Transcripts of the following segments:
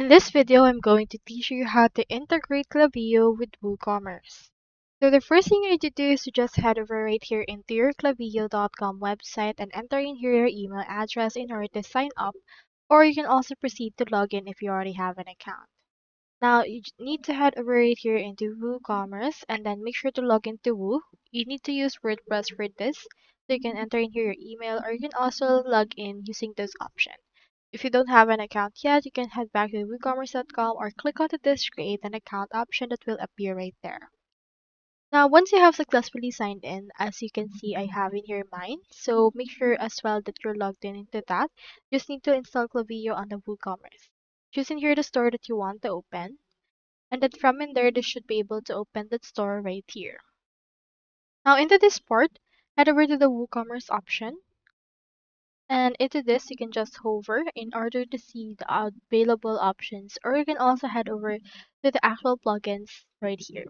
In this video, I'm going to teach you how to integrate Klaviyo with WooCommerce. So the first thing you need to do is to just head over right here into your klaviyo.com website and enter in here your email address in order to sign up, or you can also proceed to log in if you already have an account. Now you need to head over right here into WooCommerce and then make sure to log into Woo. You need to use WordPress for this, so you can enter in here your email, or you can also log in using this option. If you don't have an account yet, you can head back to woocommerce.com or click onto this create an account option that will appear right there. Now, once you have successfully signed in, as you can see, I have in here mine. So make sure as well that you're logged in into that. You just need to install Klaviyo on the WooCommerce. Choose in here the store that you want to open. And then from in there, this should be able to open that store right here. Now into this part, head over to the WooCommerce option. And into this, you can just hover in order to see the available options, or you can also head over to the actual plugins right here.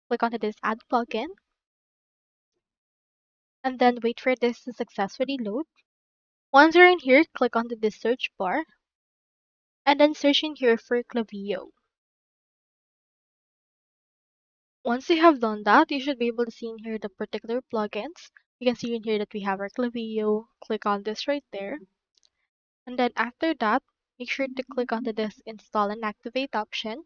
Click onto this add plugin, and then wait for this to successfully load. Once you're in here, click onto this search bar, and then search in here for Klaviyo. Once you have done that, you should be able to see in here the particular plugins. You can see in here that we have our Klaviyo. Click on this right there. And then after that, make sure to click onto this install and activate option.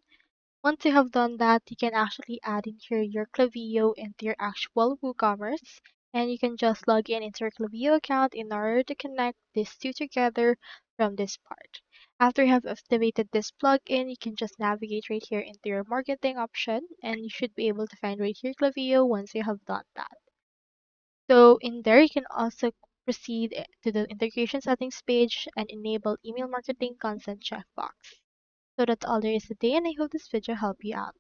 Once you have done that, you can actually add in here your Klaviyo into your actual WooCommerce, and you can just log in into your Klaviyo account in order to connect these two together from this part. After you have activated this plugin, you can just navigate right here into your marketing option, and you should be able to find right here Klaviyo once you have done that. So in there, you can also proceed to the integration settings page and enable email marketing consent checkbox. So that's all there is today, and I hope this video helped you out.